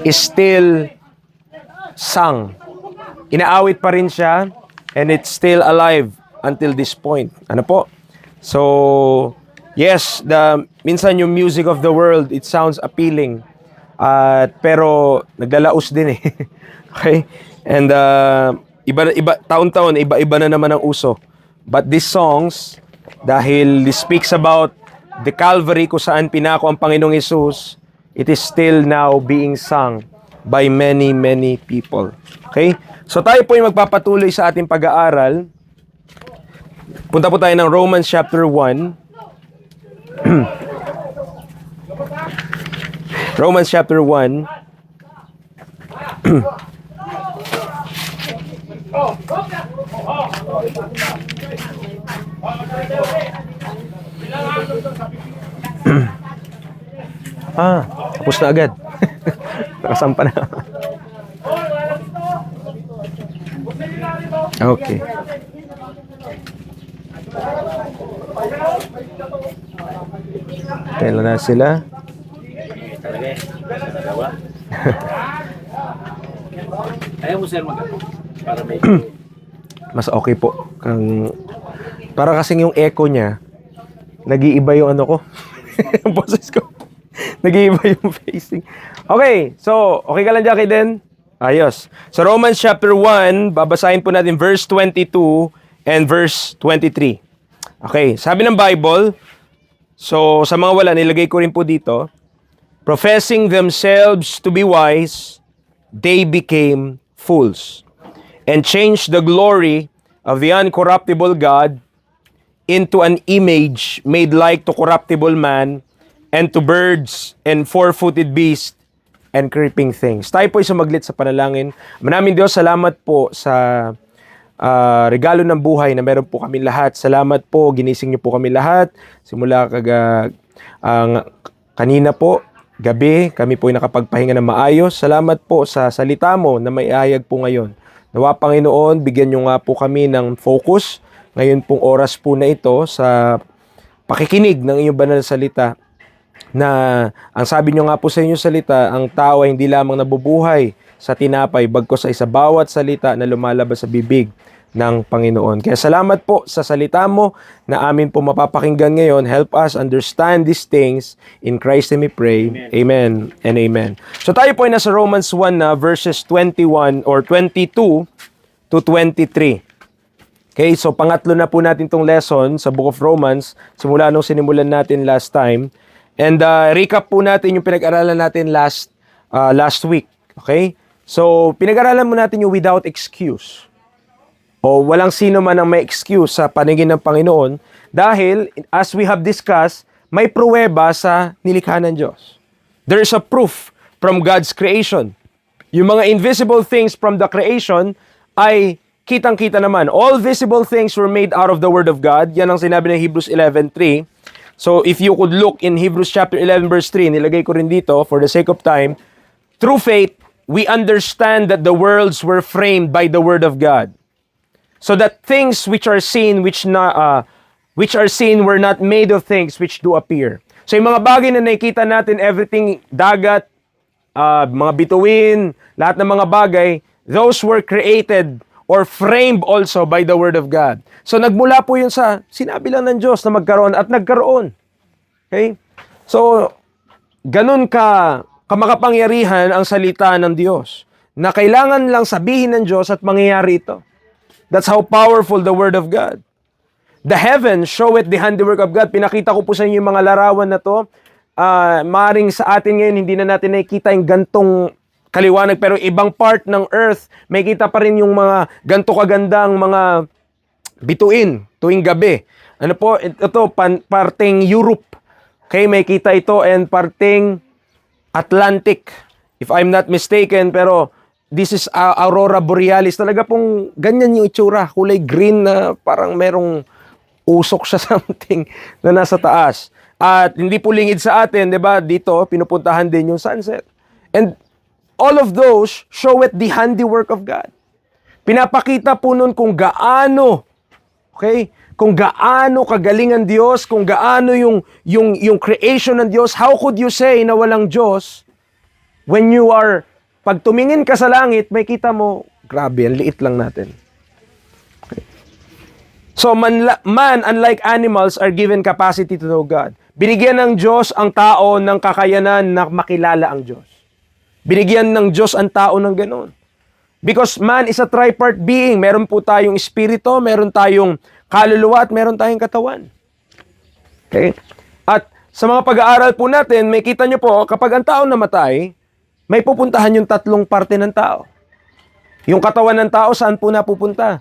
is still sung. Inaawit pa rin siya and it's still alive until this point. Ano po? So, yes, minsan yung music of the world, it sounds appealing. Pero naglalaos din eh. Okay? And iba taon-taon, iba-iba na naman ang uso. But these songs, dahil this speaks about the Calvary kung saan pinako ang Panginoong Hesus, it is still now being sung by many, many people. Okay? So tayo po yung magpapatuloy sa ating pag-aaral. Punta po tayo ng Romans chapter 1. Romans chapter 1. Tapos na agad. Nakasampa na. Okay. Kailan na sila? Ayaw mo sir para may Mas okay po. Para kasing yung echo niya, nag-iiba yung ano ko. Yung boses ko. Nag-iiba yung facing. Okay, so okay ka lang Jackie din? Ayos. So Romans chapter 1, babasahin po natin verse 22 and verse 23. Okay, sabi ng Bible, so sa mga wala, nilagay ko rin po dito, professing themselves to be wise, they became fools, and changed the glory of the uncorruptible God into an image made like to corruptible man, and to birds, and four-footed beasts, and creeping things. Tayo po ay sumaglit sa panalangin. Maraming Diyos, salamat po sa regalo ng buhay na meron po kami lahat. Salamat po, ginising niyo po kami lahat. Simula kanina po, gabi, kami po ay nakapagpahinga ng maayos. Salamat po sa salita mo na may ayag po ngayon. Nawa Panginoon, bigyan niyo nga po kami ng focus ngayon pong oras po na ito sa pakikinig ng iyong banal na salita, na ang sabi niyo nga po sa inyong salita, ang tao ay hindi lamang nabubuhay sa tinapay, bagkus ay sa bawat salita na lumalabas sa bibig ng Panginoon. Kaya salamat po sa salita mo na amin po mapapakinggan ngayon. Help us understand these things. In Christ we pray. Amen and amen. So tayo po ay nasa Romans 1 na verses 21 or 22 to 23. Okay, so pangatlo na po natin tong lesson sa Book of Romans simula nung sinimulan natin last time. And recap po natin yung pinag-aralan natin last week. Okay? So, pinag-aralan mo natin yung without excuse. O walang sino man ang may excuse sa paningin ng Panginoon dahil, as we have discussed, may pruweba sa nilikha ng Diyos. There is a proof from God's creation. Yung mga invisible things from the creation ay kitang-kita naman. All visible things were made out of the Word of God. Yan ang sinabi ng Hebrews 11:3. So, if you could look in Hebrews chapter 11 verse 3, nilagay ko rin dito for the sake of time, through faith, we understand that the worlds were framed by the Word of God. So that things which are seen were not made of things which do appear. So, yung mga bagay na nakikita natin, everything, dagat, mga bituin, lahat ng mga bagay, those were created or framed also by the Word of God. So nagmula po yun sa sinabi lang ng Diyos na magkaroon at nagkaroon. Okay? So, ganun kamakapangyarihan ang salita ng Diyos na kailangan lang sabihin ng Diyos at mangyayari ito. That's how powerful the Word of God. The heavens showeth the handiwork of God. Pinakita ko po sa inyo yung mga larawan na to. Maaring sa atin ngayon, hindi na natin nakikita yung gantong kaliwanag, pero ibang part ng earth, may kita pa rin yung mga ganto kagandang mga bituin tuwing gabi. Ano po, ito parteng Europe. Okay, may kita ito, and parteng Atlantic, if I'm not mistaken, pero this is Aurora Borealis. Talaga pong ganyan yung itsura, kulay green na parang merong usok siya something na nasa taas. At hindi po lingid sa atin, 'di ba? Dito pinupuntahan din yung sunset. And all of those show it the handiwork of God. Pinapakita po nun kung gaano, okay? Kung gaano kagaling ang Diyos, kung gaano yung creation ng Diyos. How could you say na walang Diyos pag tumingin ka sa langit, may kita mo, grabe, ang liit lang natin. Okay. So, man, unlike animals, are given capacity to know God. Binigyan ng Diyos ang tao ng kakayanan na makilala ang Diyos. Binigyan ng Diyos ang tao ng ganoon. Because man is a tripart being. Meron po tayong espiritu, meron tayong kaluluwa, at meron tayong katawan. Okay? At sa mga pag-aaral po natin, may kita nyo po, kapag ang tao namatay, may pupuntahan yung tatlong parte ng tao. Yung katawan ng tao, saan po napupunta?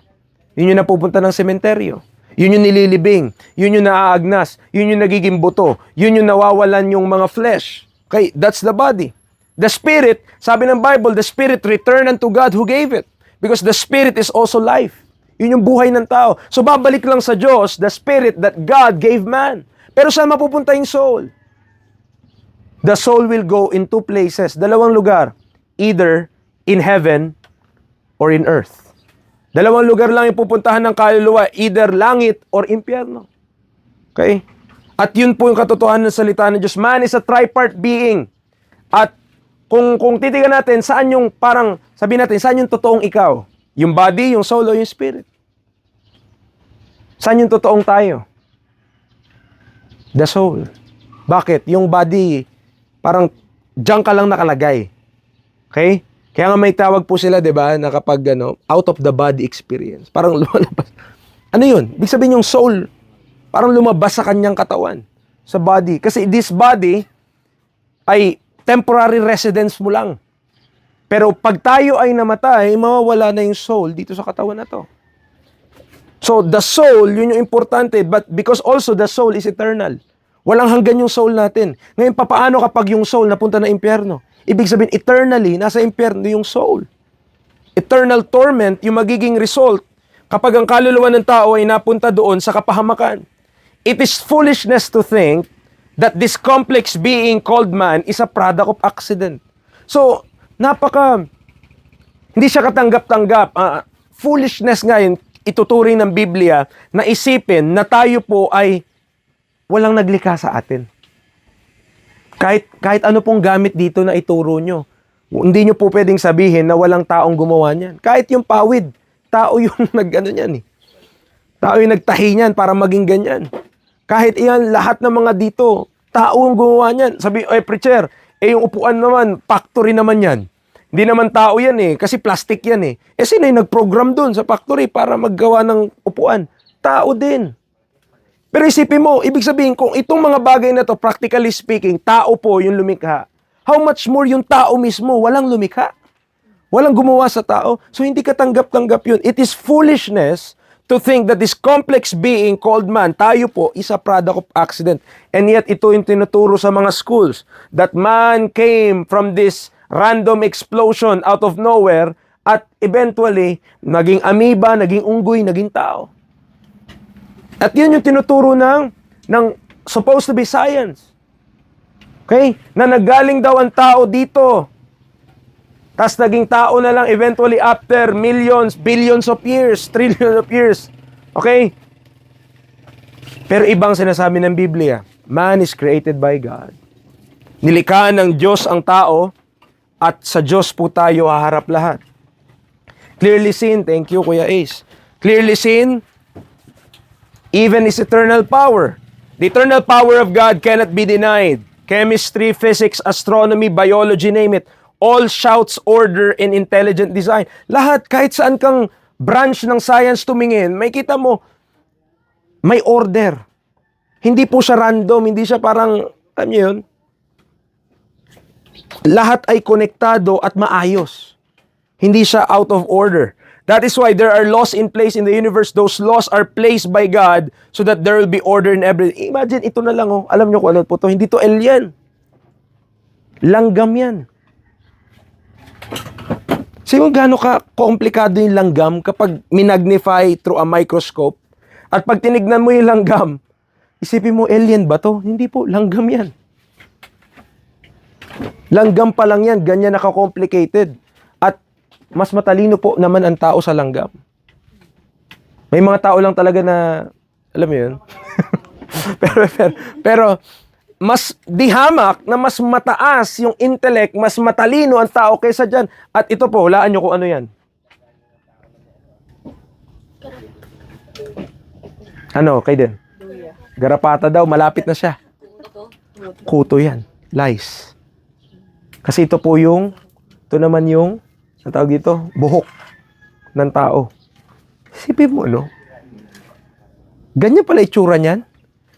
Yun yung napupunta ng sementeryo. Yun yung nililibing. Yun yung naaagnas. Yun yung nagiging buto. Yun yung nawawalan yung mga flesh. Okay, that's the body. The spirit, sabi ng Bible, the spirit returned unto God who gave it. Because the spirit is also life. Yun yung buhay ng tao. So babalik lang sa Diyos, the spirit that God gave man. Pero saan mapupunta yung soul? The soul will go in two places. Dalawang lugar. Either in heaven or in earth. Dalawang lugar lang yung pupuntahan ng kaluluwa. Either langit or impyerno. Okay? At yun po yung katotohanan ng salita ng Diyos. Man is a tripart being. At kung titigan natin, saan yung parang, sabihin natin, saan yung totoong ikaw? Yung body, yung soul, o yung spirit? Saan yung totoong tayo? The soul. Bakit? Yung body, parang diyan ka lang nakalagay. Okay? Kaya nga may tawag po sila, 'di ba, na kapag out of the body experience. Parang lumalabas. Ano 'yun? Ibig sabihin yung soul parang lumabas sa kanyang katawan, sa body. Kasi this body ay temporary residence mo lang. Pero pag tayo ay namatay, mawawala na yung soul dito sa katawan na 'to. So the soul, yun yung importante, but because also the soul is eternal. Walang hanggan yung soul natin. Ngayon, papaano kapag yung soul napunta na impyerno? Ibig sabihin, eternally, nasa impyerno yung soul. Eternal torment, yung magiging result kapag ang kaluluwa ng tao ay napunta doon sa kapahamakan. It is foolishness to think that this complex being called man is a product of accident. So, hindi siya katanggap-tanggap. Foolishness nga yun, ituturing ng Biblia na isipin na tayo po ay walang naglikha sa atin. Kahit ano pong gamit dito na ituro nyo, hindi nyo po pwedeng sabihin na walang taong gumawa niyan. Kahit yung pawid, tao yung niyan eh. Tao yung nagtahi niyan para maging ganyan. Kahit iyan, lahat ng mga dito, tao yung gumawa niyan. Sabi, preacher, yung upuan naman, factory naman yan. Hindi naman tao yan eh, kasi plastic yan eh. Sino yung nag-program dun sa factory para maggawa ng upuan? Tao din. Pero isipin mo, ibig sabihin, kung itong mga bagay na to, practically speaking, tao po yung lumikha. How much more yung tao mismo, walang lumikha? Walang gumawa sa tao? So hindi ka tanggap-tanggap yun. It is foolishness to think that this complex being called man, tayo po, is a product of accident. And yet, ito yung tinuturo sa mga schools, that man came from this random explosion out of nowhere, at eventually, naging amoeba, naging unggoy, naging tao. At yun yung tinuturo ng supposed to be science. Okay? Na naggaling daw ang tao dito. Tapos naging tao na lang eventually after millions, billions of years, trillions of years. Okay? Pero ibang sinasabi ng Biblia, man is created by God. Nilikhaan ng Diyos ang tao at sa Diyos po tayo haharap lahat. Clearly seen, thank you Kuya Ace. Clearly seen, even His eternal power. The eternal power of God cannot be denied. Chemistry, physics, astronomy, biology, name it. All shouts order and intelligent design. Lahat, kahit saan kang branch ng science tumingin, may kita mo, may order. Hindi po siya random, hindi siya parang, alam niyo yun? Lahat ay konektado at maayos. Hindi siya out of order. That is why there are laws in place in the universe. Those laws are placed by God so that there will be order in everything. Imagine, ito na lang, oh. Alam nyo kung ano po ito. Hindi to alien. Langgam yan. Sige mo gaano ka-komplikado yung langgam kapag minagnify through a microscope. At pag tinignan mo yung langgam, isipin mo, alien ba to? Hindi po, langgam yan. Langgam pa lang yan, ganyan naka-complicated. Mas matalino po naman ang tao sa langgam. May mga tao lang talaga na, alam mo yun? pero mas dihamak na mas mataas yung intellect, mas matalino ang tao kaysa dyan. At ito po, hulaan nyo kung ano yan. Ano, kayo din? Garapata daw, malapit na siya. Kuto yan. Lies. Kasi ito naman yung, ang tawag dito, buhok ng tao. Isipin mo, no? Ganyan pala itsura niyan.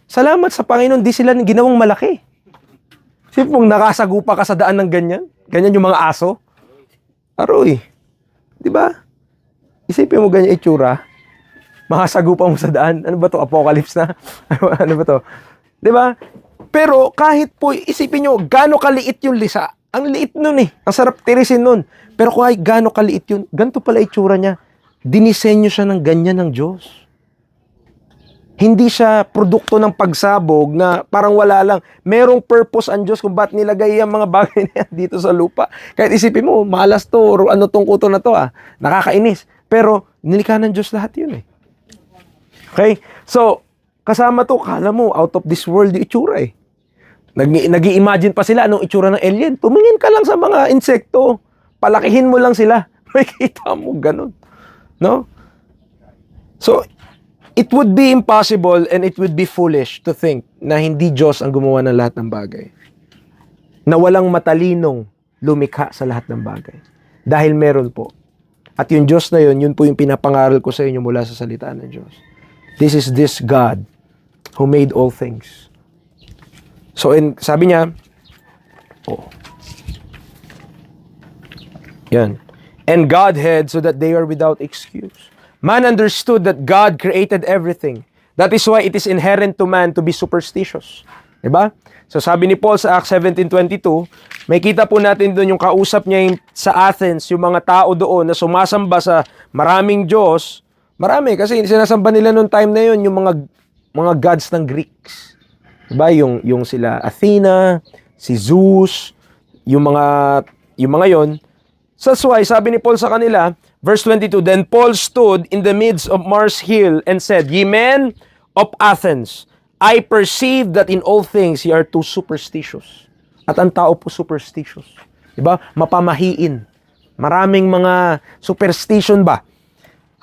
Salamat sa Panginoon, di sila ginawang malaki. Isipin mong nakasagupa ka sa daan ng ganyan. Ganyan yung mga aso. Aroy. Di ba? Isipin mo ganyan itsura. Makasagupa mo sa daan. Ano ba to? Apocalypse na? Ano ba to? Di ba? Pero kahit po, isipin nyo, gaano kaliit yung lisa. Ang liit nun eh. Ang sarap tirisin nun. Pero kahit gaano kaliit yun, ganito pala itsura niya. Dinisenyo siya ng ganyan ng Diyos. Hindi siya produkto ng pagsabog na parang wala lang. Merong purpose ang Diyos kung ba't nilagay ang mga bagay na yan dito sa lupa. Kahit isipin mo, malas to, or ano tong kuto na to nakakainis. Pero nilikha ng Diyos lahat yun eh. Okay? So, kasama to, kala mo, out of this world yung itsura eh. Nag-i-imagine pa sila anong itsura ng alien. Tumingin ka lang sa mga insekto. Palakihin mo lang sila. May kita mo, ganun. No? So, it would be impossible and it would be foolish to think na hindi Diyos ang gumawa ng lahat ng bagay. Na walang matalinong lumikha sa lahat ng bagay. Dahil meron po. At yung Diyos na yun po yung pinapangaral ko sa inyo mula sa salita ng Diyos. This is this God who made all things. So, sabi niya, yan. And Godhead so that they are without excuse. Man understood that God created everything. That is why it is inherent to man to be superstitious. Diba? So sabi ni Paul sa Acts 17:22, may kita po natin doon yung kausap niya sa Athens, yung mga tao doon na sumasamba sa maraming Diyos. Marami kasi sinasamba nila noong time na yun yung mga gods ng Greeks. Diba? Yung sila Athena, si Zeus, yung mga yon. So that's why sabi ni Paul sa kanila, verse 22, Then Paul stood in the midst of Mars Hill and said, Ye men of Athens, I perceive that in all things ye are too superstitious. At ang tao po superstitious. Diba? Mapamahiin. Maraming mga superstition ba?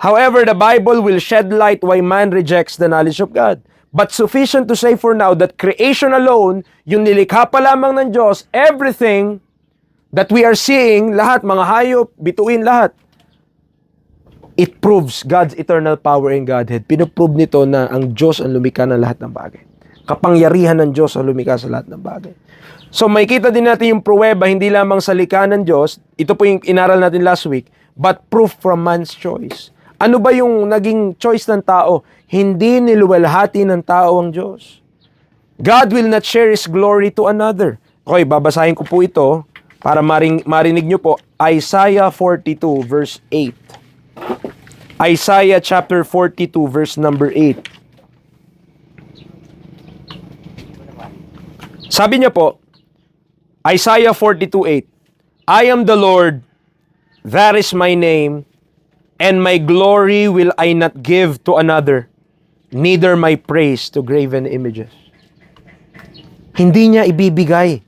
However, the Bible will shed light why man rejects the knowledge of God. But sufficient to say for now that creation alone, yung nilikha pa lamang ng Diyos, everything that we are seeing, lahat, mga hayop, bituin, lahat, it proves God's eternal power and Godhead. Pinoprove nito na ang Diyos ang lumikha ng lahat ng bagay. Kapangyarihan ng Diyos ang lumikha sa lahat ng bagay. So, may kita din natin yung pruweba, hindi lamang sa likha ng Diyos, ito po yung inaral natin last week, but proof from man's choice. Ano ba yung naging choice ng tao? Hindi niluwalhati ng tao ang Diyos. God will not share His glory to another. Okay, babasahin ko po ito para marinig nyo po. Isaiah 42 verse 8. Isaiah chapter 42 verse number 8. Sabi niya po, Isaiah 42:8, I am the Lord, that is my name, and my glory will I not give to another, neither my praise to graven images. Hindi niya ibibigay.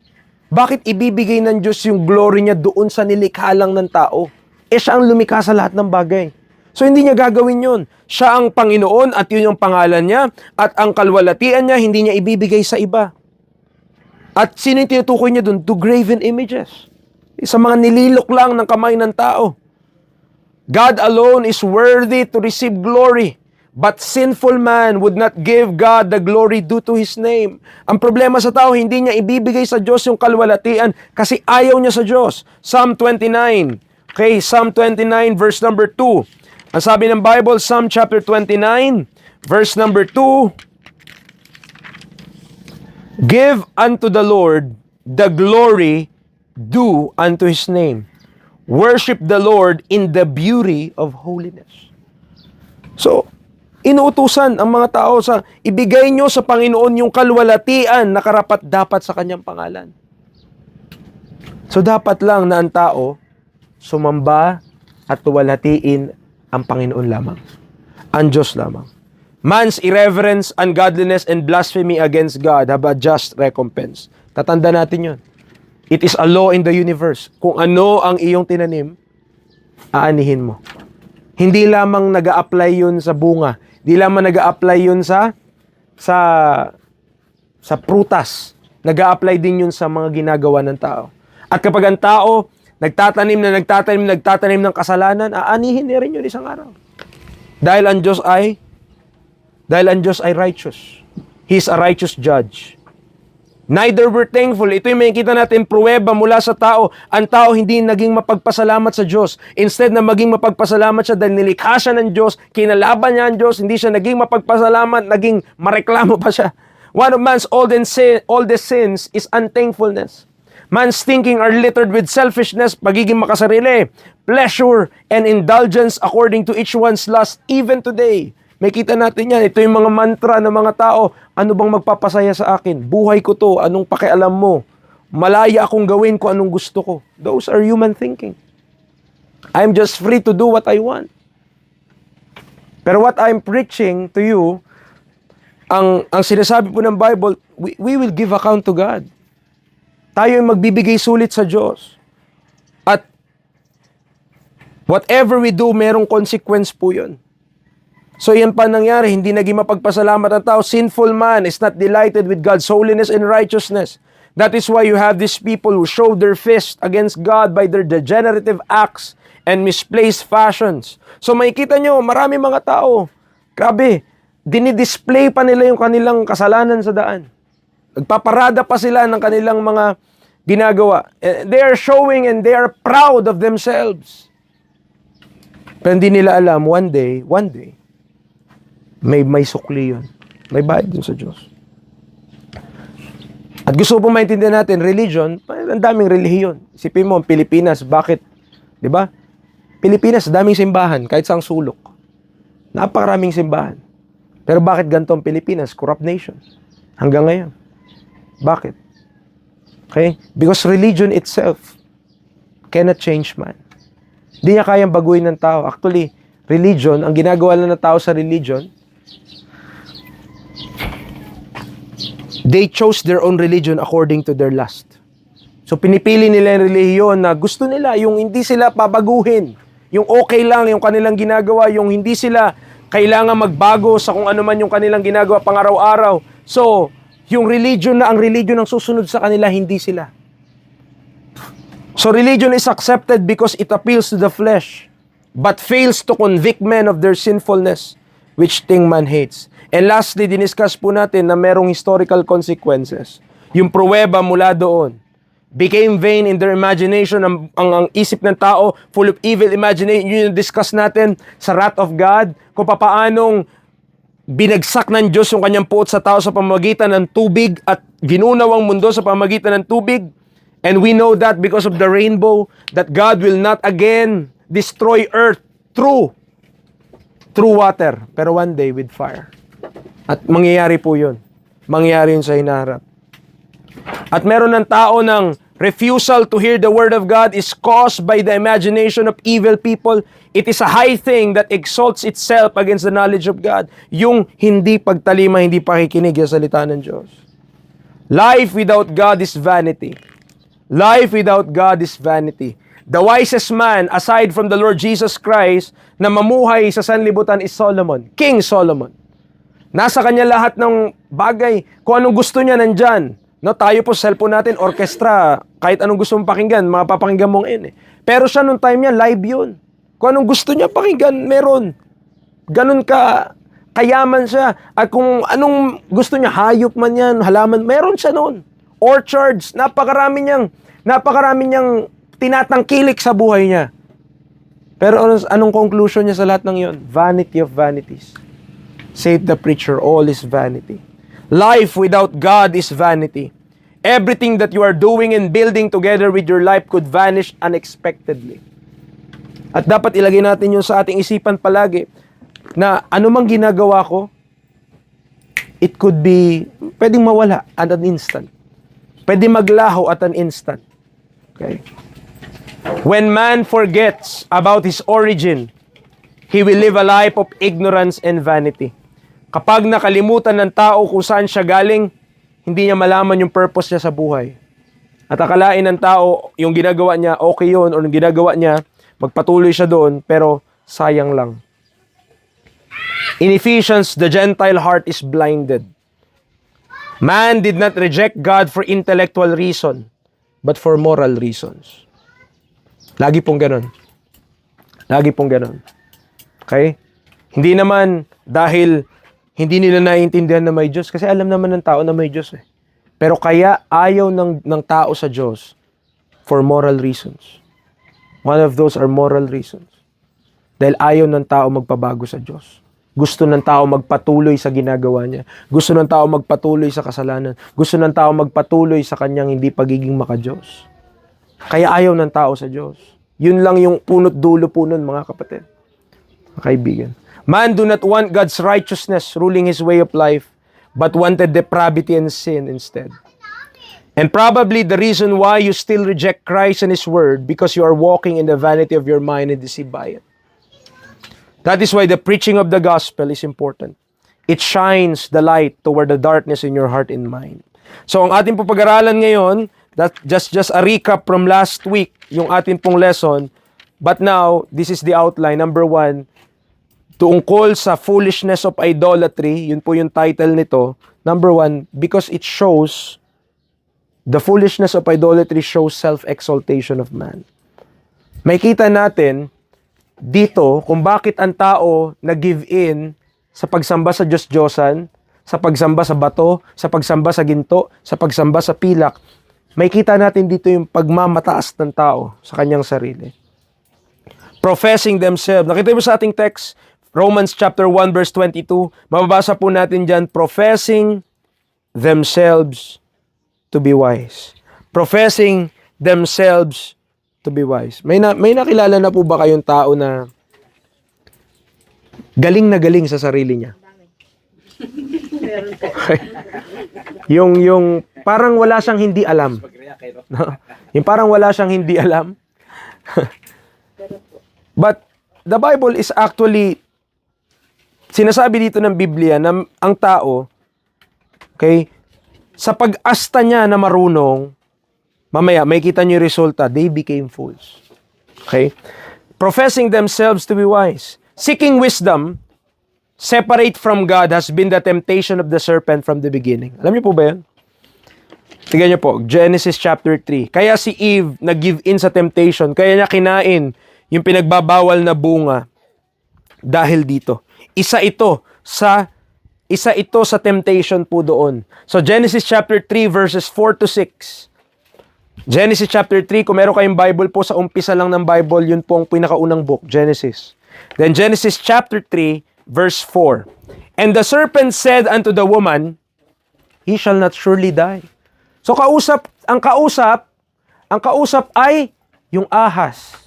Bakit ibibigay ng Diyos yung glory niya doon sa nilikha lang ng tao? Siya ang lumikha sa lahat ng bagay. So hindi niya gagawin yun. Siya ang Panginoon at yun yung pangalan niya, at ang kalwalatian niya hindi niya ibibigay sa iba. At sino yung tinutukoy niya doon? To graven images. Sa mga nililok lang ng kamay ng tao. God alone is worthy to receive glory. But sinful man would not give God the glory due to His name. Ang problema sa tao, hindi niya ibibigay sa Diyos yung kalwalatian kasi ayaw niya sa Diyos. Psalm 29. Okay, Psalm 29 verse number 2. Ang sabi ng Bible, Psalm chapter 29, verse number 2, Give unto the Lord the glory due unto His name. Worship the Lord in the beauty of holiness. So, inuutusan ang mga tao sa ibigay nyo sa Panginoon yung kalwalatian na karapat-dapat sa Kanyang pangalan. So, dapat lang na ang tao sumamba at tuwalhatiin ang Panginoon lamang. Ang Diyos lamang. Man's irreverence, ungodliness, and blasphemy against God have a just recompense. Tatanda natin yun. It is a law in the universe. Kung ano ang iyong tinanim, aanihin mo. Hindi lamang nag-a-apply yun sa bunga. Hindi lamang nag-a-apply yun sa prutas. Nag-a-apply din yun sa mga ginagawa ng tao. At kapag ang tao nagtatanim ng kasalanan, aanihin niya rin yun isang araw. Dahil ang Diyos ay righteous. He is a righteous judge. Neither were thankful. Ito yung makikita natin pruweba mula sa tao. Ang tao hindi naging mapagpasalamat sa Diyos. Instead na maging mapagpasalamat siya dahil nilikha siya ng Diyos, kinalaban niya ang Diyos, hindi siya naging mapagpasalamat, naging mareklamo pa siya. One of man's oldest sins is unthankfulness. Man's thinking are littered with selfishness, pagiging makasarili, pleasure, and indulgence according to each one's lust, even today. May kita natin yan. Ito yung mga mantra ng mga tao. Ano bang magpapasaya sa akin? Buhay ko to. Anong pakialam mo? Malaya akong gawin ko anong gusto ko. Those are human thinking. I'm just free to do what I want. Pero what I'm preaching to you, ang sinasabi po ng Bible, we will give account to God. Tayo yung magbibigay sulit sa Diyos. At whatever we do, merong consequence po yun. So yan pa nangyari, hindi naging mapagpasalamat ang tao. Sinful man is not delighted with God's holiness and righteousness. That is why you have these people who show their fist against God by their degenerative acts and misplaced fashions. So makikita nyo, marami mga tao, grabe, dinidisplay pa nila yung kanilang kasalanan sa daan. Nagpaparada pa sila ng kanilang mga ginagawa. They are showing and they are proud of themselves. Pero hindi nila alam, one day, may sukli yun. May bayad dun sa Diyos. At gusto pong maintindihan natin, religion, ang daming relihiyon. Isipin mo, Pilipinas, bakit? Di ba? Pilipinas, daming simbahan, kahit saang sulok. Napakaraming simbahan. Pero bakit ganito ang Pilipinas? Corrupt nation. Hanggang ngayon. Bakit? Okay? Because religion itself cannot change man. Hindi niya kayang baguhin ng tao. Actually, religion, ang ginagawa lang ng tao sa religion, they chose their own religion according to their lust. So pinipili nila yung relihiyon na gusto nila, yung hindi sila pabaguhin. Yung okay lang yung kanilang ginagawa, yung hindi sila kailangan magbago sa kung ano man yung kanilang ginagawa pang-araw-araw. So, yung religion na ang religion ang susunod sa kanila, hindi sila. So religion is accepted because it appeals to the flesh, but fails to convict men of their sinfulness, which thing man hates. And lastly, diniscuss po natin na merong historical consequences. Yung pruweba mula doon became vain in their imagination. Ang isip ng tao, full of evil imagination. Yun yung discuss natin sa wrath of God. Kung paanong binagsak ng Diyos yung kanyang puot sa tao sa pamamagitan ng tubig at ginunaw ang mundo sa pamamagitan ng tubig. And we know that because of the rainbow, that God will not again destroy earth through water, pero one day with fire. At mangyayari po yun. Mangyayari yun sa hinaharap. At meron ng tao ng refusal to hear the word of God is caused by the imagination of evil people. It is a high thing that exalts itself against the knowledge of God. Yung hindi pagtalima, hindi pakikinig sa salita ng Diyos. Life without God is vanity. Life without God is vanity. The wisest man, aside from the Lord Jesus Christ, na mamuhay sa sanlibutan is Solomon, King Solomon. Nasa kanya lahat ng bagay. Kung anong gusto niya, nandyan. No, tayo po sa cellphone natin, orchestra, kahit anong gusto mong pakinggan, mapapakinggan mong Pero siya nung time niya, live yun. Kung anong gusto niya pakinggan, meron. Ganun kayaman siya. At kung anong gusto niya, hayop man yan, halaman, meron siya noon. Orchards, napakarami niyang tinatangkilik sa buhay niya. Pero anong conclusion niya sa lahat ng yon? Vanity of vanities. Said the preacher, all is vanity. Life without God is vanity. Everything that you are doing and building together with your life could vanish unexpectedly. At dapat ilagay natin yun sa ating isipan palagi na anumang ginagawa ko, it could be, pwedeng mawala at an instant. Pwede maglaho at an instant. Okay? When man forgets about his origin, he will live a life of ignorance and vanity. Kapag nakalimutan ng tao kung saan siya galing, hindi niya malaman yung purpose niya sa buhay. At akalain ng tao, yung ginagawa niya, okay yun, o yung ginagawa niya, magpatuloy siya doon, pero sayang lang. In Ephesians, the Gentile heart is blinded. Man did not reject God for intellectual reason, but for moral reasons. Lagi pong ganun. Lagi pong ganun. Okay? Hindi naman dahil hindi nila naiintindihan na may Diyos, kasi alam naman ng tao na may Diyos eh. Pero kaya ayaw ng tao sa Diyos for moral reasons. One of those are moral reasons. Dahil ayaw ng tao magpabago sa Diyos. Gusto ng tao magpatuloy sa ginagawa niya. Gusto ng tao magpatuloy sa kasalanan. Gusto ng tao magpatuloy sa kanyang hindi pagiging maka-Diyos. Kaya ayaw ng tao sa Diyos. Yun lang yung punot dulo po nun, mga kapatid. Mga kaibigan. Man do not want God's righteousness ruling his way of life, but wanted depravity and sin instead. And probably the reason why you still reject Christ and His Word, because you are walking in the vanity of your mind and deceived by it. That is why the preaching of the gospel is important. It shines the light toward the darkness in your heart and mind. So ang ating po pag-aralan ngayon, that just a recap from last week, yung ating pong lesson, but now, this is the outline. Number 1, tungkol sa foolishness of idolatry, yun po yung title nito. Number 1, because it shows, the foolishness of idolatry shows self-exaltation of man. May kita natin dito kung bakit ang tao nag-give in sa pagsamba sa Diyos-Diyosan, sa pagsamba sa bato, sa pagsamba sa ginto, sa pagsamba sa pilak. May kita natin dito yung pagmamataas ng tao sa kanyang sarili. Professing themselves. Nakita mo sa ating text, Romans chapter 1 verse 22, mababasa po natin dyan, professing themselves to be wise. Professing themselves to be wise. May nakilala na po ba kayong tao na galing sa sarili niya? yung parang wala siyang hindi alam. Yung parang wala siyang hindi alam. But the Bible is actually sinasabi dito ng Biblia na ang tao, okay, sa pag-asta niya na marunong, mamaya, may kita niyo yung resulta, they became fools. Okay? Professing themselves to be wise. Seeking wisdom, separate from God, has been the temptation of the serpent from the beginning. Alam niyo po ba yan? Tignan niyo po, Genesis chapter 3. Kaya si Eve nag-give in sa temptation, kaya niya kinain yung pinagbabawal na bunga dahil dito. Isa ito sa temptation po doon. So Genesis chapter 3 verses 4 to 6. Genesis chapter 3, kung meron kayong Bible po, sa umpisa lang ng Bible, yun po ang pinakaunang book, Genesis. Then Genesis chapter 3 verse 4. And the serpent said unto the woman, he shall not surely die. So ang kausap ay yung ahas.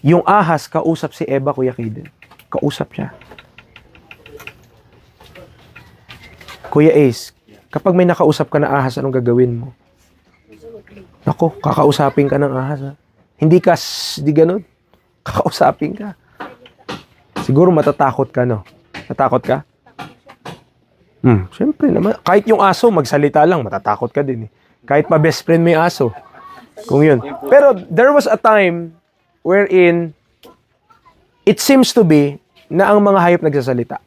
Yung ahas, kausap si Eva, Kuya Kaden. Kausap siya. Kuya Ace, kapag may nakausap ka na ahas, anong gagawin mo? Ako, kakausapin ka ng ahas. Ha? Hindi ganun. Kakausapin ka. Siguro matatakot ka, no? Natakot ka? Siyempre naman. Kahit yung aso, magsalita lang, matatakot ka din. Eh. Kahit pa best friend mo yung aso. Kung yun. Pero there was a time wherein it seems to be na ang mga hayop nagsasalita.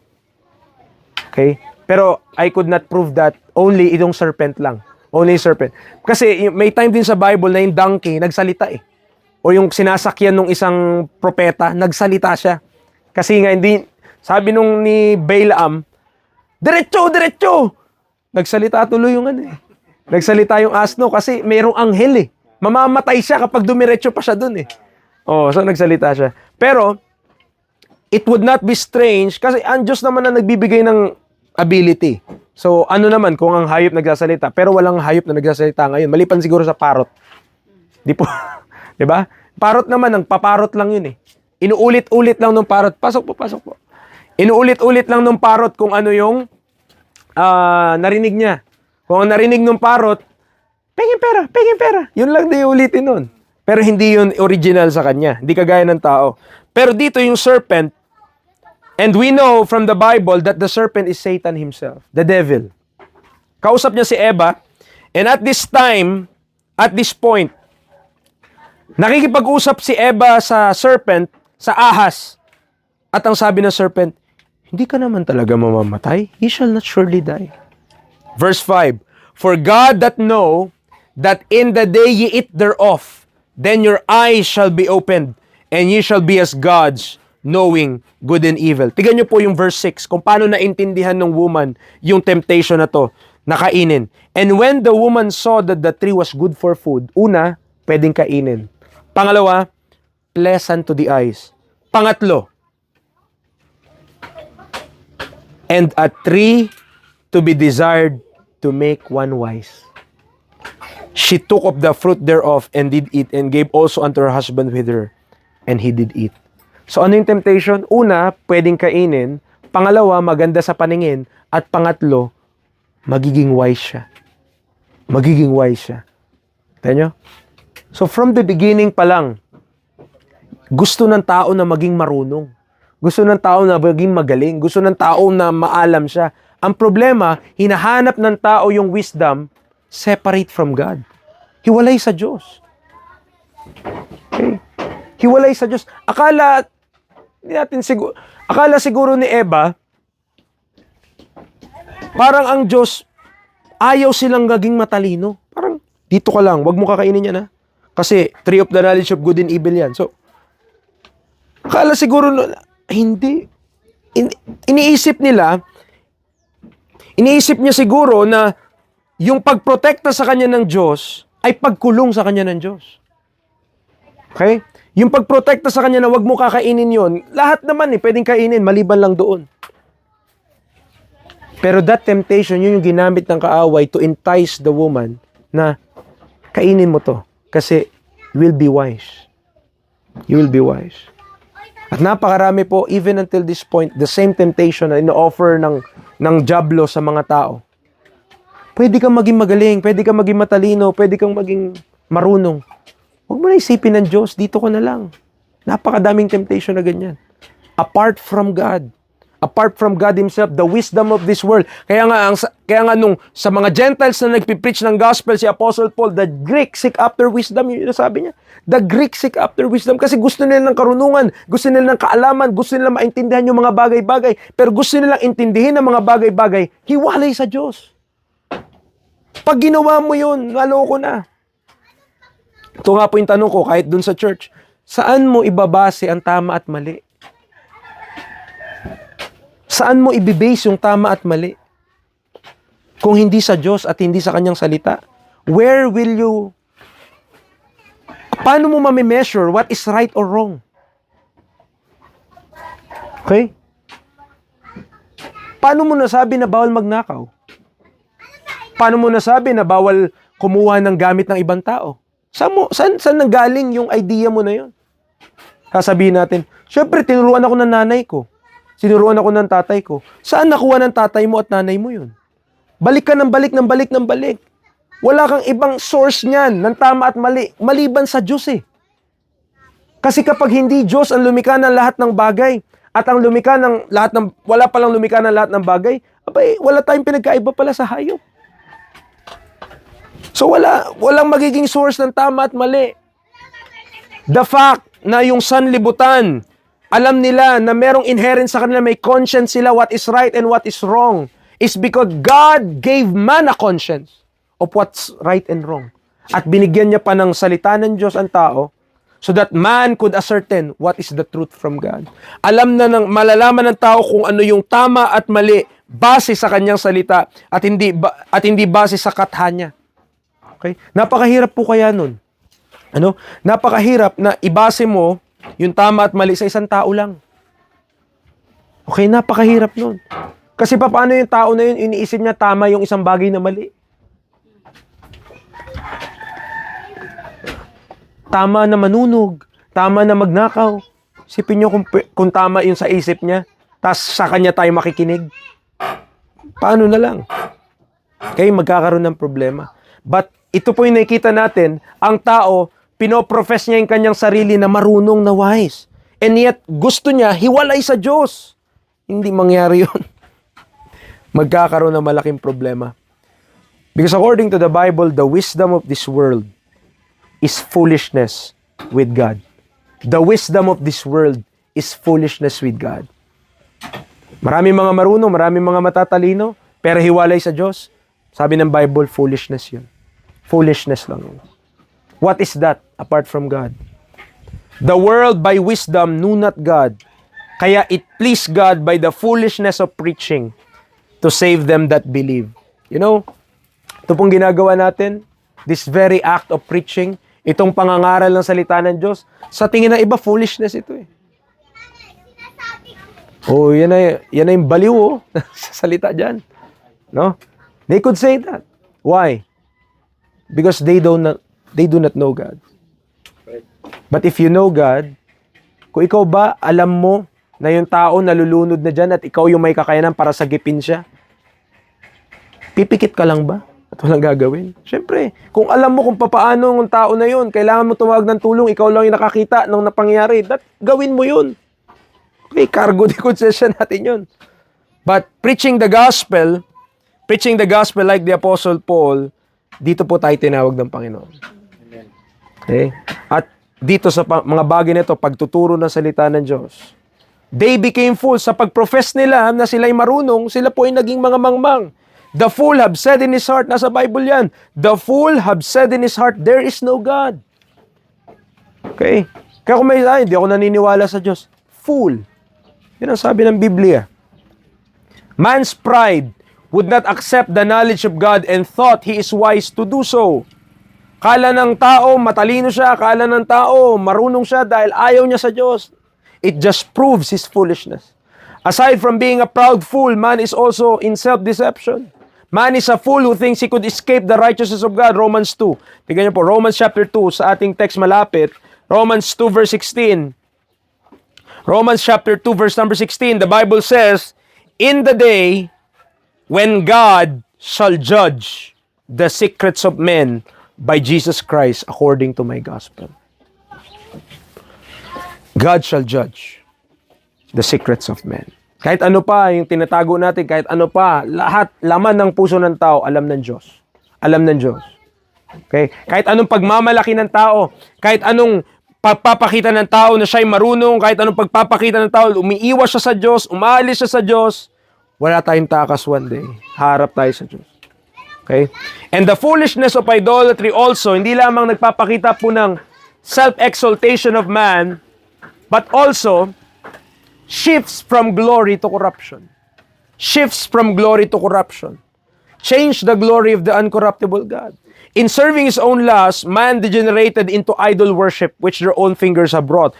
Okay? Pero I could not prove that, only itong serpent lang. Only serpent. Kasi may time din sa Bible na yung donkey nagsalita eh. O yung sinasakyan ng isang propeta, nagsalita siya. Kasi nga hindi, sabi nung ni Balaam, diretso! Nagsalita tuloy yung ano eh. Nagsalita yung asno kasi mayroong anghel eh. Mamamatay siya kapag dumiretso pa siya dun eh. Oh, so nagsalita siya. Pero, it would not be strange kasi ang Diyos naman na nagbibigay ng ability. So, ano naman kung ang hayop nagsasalita, pero walang hayop na nagsasalita ngayon. Maliban siguro sa parrot. Di po, di ba? Parrot naman, ang paparot lang yun eh. Inuulit-ulit lang ng parrot. Pasok po. Inuulit-ulit lang ng parrot kung ano yung narinig niya. Kung ang narinig ng parrot, pengin pera. Yun lang din ulitin nun. Pero hindi yun original sa kanya. Hindi kagaya ng tao. Pero dito yung serpent, And we know from the Bible that the serpent is Satan himself, the devil. Kausap niya si Eva, and at this time, at this point, nakikipag-usap si Eva sa serpent, sa ahas. At ang sabi ng serpent, hindi ka naman talaga mamamatay. He shall not surely die. Verse 5, For God that know that in the day ye eat thereof, then your eyes shall be opened, and ye shall be as gods, knowing good and evil. Tignan niyo po yung verse 6, kung paano naintindihan ng woman yung temptation na to, nakainin. And when the woman saw that the tree was good for food, una, pwedeng kainin. Pangalawa, pleasant to the eyes. Pangatlo, and a tree to be desired to make one wise. She took of the fruit thereof and did eat, and gave also unto her husband with her, and he did eat. So ano yung temptation? Una, pwedeng kainin. Pangalawa, maganda sa paningin. At pangatlo, magiging wise siya. Magiging wise siya. Tignan nyo? So from the beginning pa lang, gusto ng tao na maging marunong. Gusto ng tao na maging magaling. Gusto ng tao na maalam siya. Ang problema, hinahanap ng tao yung wisdom separate from God. Hiwalay sa Diyos. Okay? Hiwalay sa Diyos. Akala siguro ni Eva, parang ang Diyos, ayaw silang gaging matalino. Parang, dito ka lang, wag mo kakainin yan ha. Kasi, tree of the knowledge of good and evil yan. So, akala siguro, hindi. Iniisip niya siguro na yung pagprotekta sa kanya ng Diyos ay pagkulong sa kanya ng Diyos. Okay? Yung pagprotekta sa kanya na wag mo kakainin yon, lahat naman pwedeng kainin, maliban lang doon. Pero that temptation, yun yung ginamit ng kaaway to entice the woman na kainin mo to kasi you will be wise. You will be wise. At napakarami po, even until this point, the same temptation na ino-offer ng diablo sa mga tao. Pwede kang maging magaling, pwede kang maging matalino, pwede kang maging marunong. Huwag mo na isipin ng Diyos, dito ko na lang. Napakadaming temptation na ganyan. Apart from God. Apart from God Himself, the wisdom of this world. Kaya nga nung sa mga Gentiles na nagpipreach ng gospel, si Apostle Paul, the Greek seek after wisdom, yun yung sabi niya. The Greek seek after wisdom kasi gusto nila ng karunungan, gusto nila ng kaalaman, gusto nila maintindihan yung mga bagay-bagay, pero gusto nilang intindihin ang mga bagay-bagay, hiwalay sa Diyos. Pag ginawa mo yun, naloko na. Ito nga po yung tanong ko, kahit dun sa church, saan mo ibabase ang tama at mali? Saan mo ibibase yung tama at mali? Kung hindi sa Diyos at hindi sa Kanyang salita, where will you, paano mo mamimeasure what is right or wrong? Okay? Paano mo nasabi na bawal magnakaw? Paano mo nasabi na bawal kumuha ng gamit ng ibang tao? Saan nanggaling yung idea mo na yun? Sasabihin natin, syempre, tinuruan ako ng nanay ko. Sinuruan ako ng tatay ko. Saan nakuha ng tatay mo at nanay mo yun? Balik ka ng balik. Wala kang ibang source niyan ng tama at mali, maliban sa Diyos eh. Kasi kapag hindi Diyos ang lumikha ng lahat ng bagay, at ang lumikha ng lahat ng, wala palang lumikha ng lahat ng bagay, abay, wala tayong pinagkaiba pala sa hayop. So walang magiging source ng tama at mali. The fact na yung sanlibutan, alam nila na merong inherent sa kanila, may conscience sila what is right and what is wrong, is because God gave man a conscience of what's right and wrong. At binigyan niya pa ng salita ng Diyos ang tao so that man could ascertain what is the truth from God. Malalaman ng tao kung ano yung tama at mali base sa kanyang salita at hindi base sa katha niya. Okay? Napakahirap po kaya nun. Napakahirap na ibase mo yung tama at mali sa isang tao lang. Okay, napakahirap nun. Kasi paano yung tao na yun, iniisip niya tama yung isang bagay na mali. Tama na manunog, tama na magnakaw. Isipin niyo kung tama yun sa isip niya, tas sa kanya tayo makikinig. Paano na lang? Okay, magkakaroon ng problema. But ito po yung nakikita natin, ang tao, pinoprofess niya yung kanyang sarili na marunong na wise. And yet, gusto niya hiwalay sa Diyos. Hindi mangyari yun. Magkakaroon ng malaking problema. Because according to the Bible, the wisdom of this world is foolishness with God. The wisdom of this world is foolishness with God. Maraming mga marunong, maraming mga matatalino, pero hiwalay sa Diyos. Sabi ng Bible, foolishness yun. Foolishness lang yun. What is that apart from God? The world by wisdom knew not God, kaya it pleased God by the foolishness of preaching to save them that believe. You know, ito pong ginagawa natin, this very act of preaching, itong pangangaral ng salita ng Diyos, sa tingin ng iba, foolishness ito eh. Oh, yan na yung baliw oh, sa salita dyan. No? They could say that. Why? Because they do not know God. But if you know God, kung ikaw ba, alam mo na yung tao nalulunod na dyan at ikaw yung may kakayanan para sagipin siya, pipikit ka lang ba? At walang gagawin? Siyempre, kung alam mo kung papaano ng tao na yun, kailangan mo tumawag ng tulong, ikaw lang yung nakakita ng napangyari, gawin mo yun. Okay, cargo de concession natin yun. But preaching the gospel like the Apostle Paul, dito po tayo tinawag ng Panginoon. Okay? At dito sa mga bagay nito, pagtuturo ng salita ng Diyos, they became fools. Sa pagprofess nila na sila'y marunong, sila po ay naging mga mangmang. The fool have said in his heart, nasa Bible yan, the fool have said in his heart, there is no God. Okay? Kaya kung may hindi ako naniniwala sa Diyos, fool. Yan ang sabi ng Biblia. Man's pride would not accept the knowledge of God and thought he is wise to do so. Kala ng tao, matalino siya. Kala ng tao, marunong siya dahil ayaw niya sa Diyos. It just proves his foolishness. Aside from being a proud fool, man is also in self-deception. Man is a fool who thinks he could escape the righteousness of God. Romans 2. Tignan niyo po, Romans chapter 2, sa ating text malapit. Romans 2 verse 16. Romans chapter 2 verse number 16, the Bible says, in the day when God shall judge the secrets of men by Jesus Christ according to my gospel. God shall judge the secrets of men. Kahit ano pa yung tinatago natin, kahit ano pa, lahat, laman ng puso ng tao, alam ng Diyos. Alam ng Diyos. Okay? Kahit anong pagmamalaki ng tao, kahit anong pagpapakita ng tao na siya'y marunong, kahit anong pagpapakita ng tao, umiiwas siya sa Diyos, umaalis siya sa Diyos, wala tayong takas one day. Harap tayo sa Diyos. Okay? And the foolishness of idolatry also, hindi lamang nagpapakita po ng self-exaltation of man, but also shifts from glory to corruption. Shifts from glory to corruption. Change the glory of the uncorruptible God. In serving his own lusts, man degenerated into idol worship which their own fingers have brought.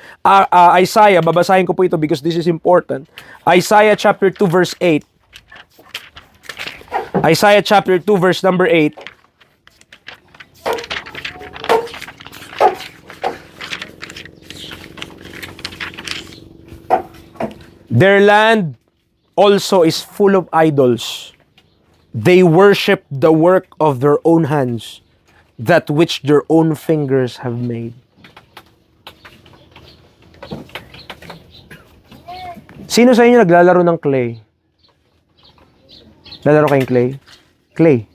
Isaiah, babasahin ko po ito because this is important. Isaiah chapter 2 verse 8. Isaiah chapter 2 verse number 8. Their land also is full of idols. They worship the work of their own hands, that which their own fingers have made. Sino sa inyo naglalaro ng clay? Naglalaro kayong clay? Clay?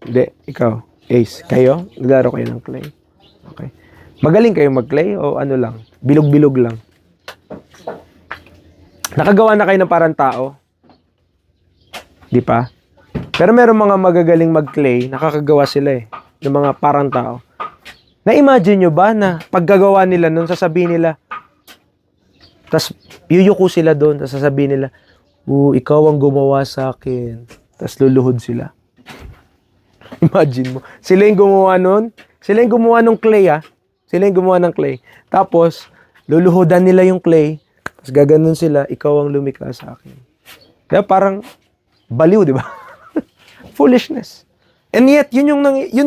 Hindi, ikaw. Ace, kayo? Naglalaro kayo ng clay? Okay. Magaling kayo mag-clay o ano lang? Bilog-bilog lang? Nakagawa na kayo ng parang tao? Di pa? Pero meron mga magagaling mag-clay, nakakagawa sila ng mga parang tao. Na-imagine nyo ba na paggagawa nila nun, sasabihin nila, tas yuyuko sila doon, tas sasabihin nila, ikaw ang gumawa sa akin. Tas luluhod sila. Imagine mo. Sila yung gumawa nun. Sila yung gumawa ng clay, Sila yung gumawa ng clay. Tapos, luluhodan nila yung clay. Tapos gaganon sila, ikaw ang lumikha sa akin. Kaya parang baliw, di ba? Foolishness. And yet, yun